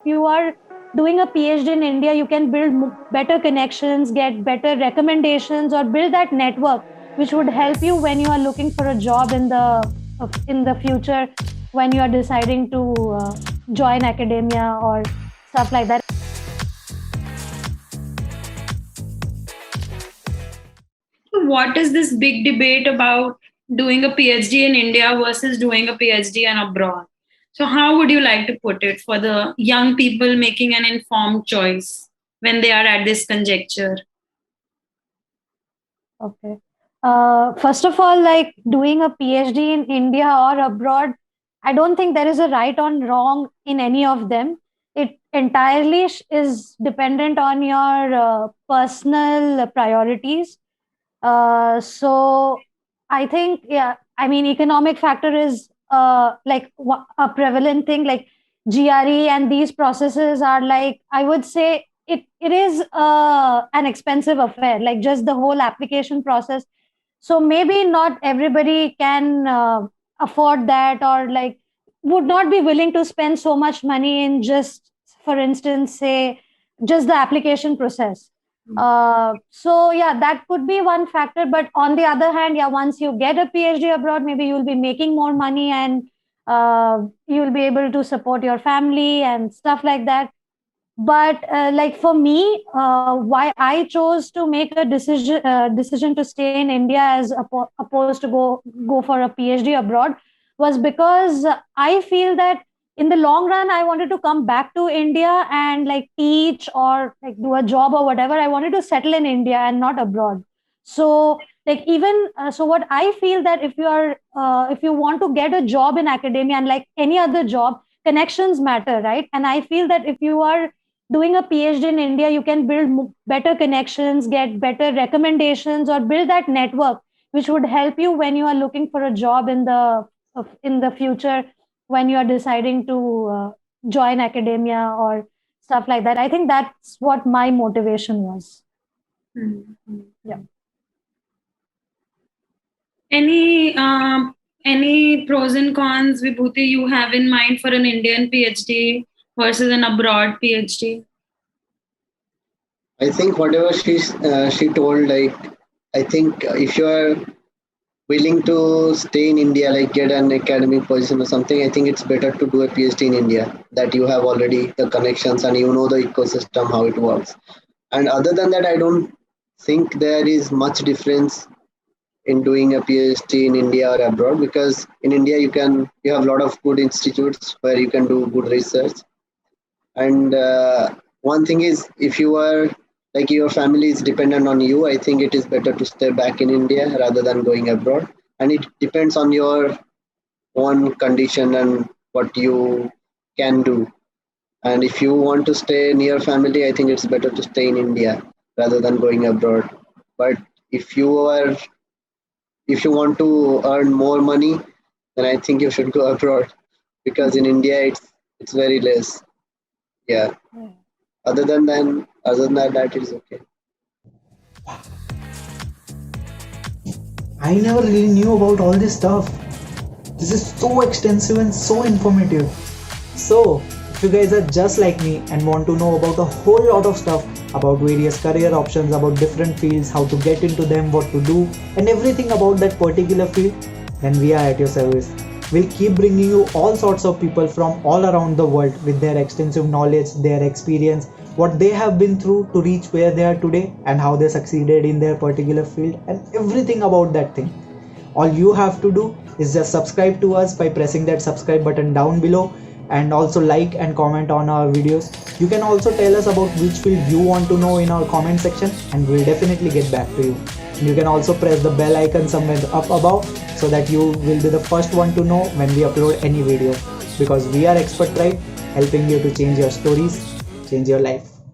you are doing a PhD in India, you can build better connections, get better recommendations, or build that network, which would help you when you are looking for a job in the future, when you are deciding to join academia or stuff like that. What is this big debate about doing a PhD in India versus doing a PhD and abroad? So, how would you like to put it for the young people making an informed choice when they are at this conjecture? Okay. First of all, like doing a PhD in India or abroad, I don't think there is a right or wrong in any of them. It entirely is dependent on your personal priorities. So I think, yeah, I mean, economic factor is like a prevalent thing. Like GRE and these processes are like, I would say it is an expensive affair, like just the whole application process. So maybe not everybody can afford that, or like would not be willing to spend so much money in just, for instance, say just the application process. So yeah, that could be one factor. But on the other hand, yeah, once you get a PhD abroad, maybe you'll be making more money, and you'll be able to support your family and stuff like that. But like for me, why I chose to make a decision to stay in India as opposed to go for a PhD abroad was because I feel that in the long run I wanted to come back to India and like teach or like do a job or whatever. I wanted to settle in India and not abroad. So like even so what I feel that if you want to get a job in academia, and like any other job, connections matter, right? And I feel that if you are doing a PhD in India, you can build better connections, get better recommendations, or build that network, which would help you when you are looking for a job in the future, when you are deciding to join academia or stuff like that. I think that's what my motivation was. Mm-hmm. Yeah. Any pros and cons, Vibhuti, you have in mind for an Indian PhD versus an abroad PhD? I think whatever she told, like I think if you are willing to stay in India, like get an academic position or something, I think it's better to do a PhD in India. That you have already the connections and you know the ecosystem how it works. And other than that, I don't think there is much difference in doing a PhD in India or abroad, because in India you have a lot of good institutes where you can do good research. And one thing is, if you are like your family is dependent on you, I think it is better to stay back in India rather than going abroad. And it depends on your own condition and what you can do. And if you want to stay near family, I think it's better to stay in India rather than going abroad. But if you are if you want to earn more money, then I think you should go abroad, because in India it's very less. Yeah. Other than that, it is okay. I never really knew about all this stuff. This is so extensive and so informative. So, if you guys are just like me and want to know about a whole lot of stuff about various career options, about different fields, how to get into them, what to do, and everything about that particular field, then we are at your service. We'll keep bringing you all sorts of people from all around the world with their extensive knowledge, their experience, what they have been through to reach where they are today, and how they succeeded in their particular field, and everything about that thing. All you have to do is just subscribe to us by pressing that subscribe button down below, and also like and comment on our videos. You can also tell us about which field you want to know in our comment section, and we'll definitely get back to you. And you can also press the bell icon somewhere up above so that you will be the first one to know when we upload any video, because we are Expert Tribe, helping you to change your stories, change your life.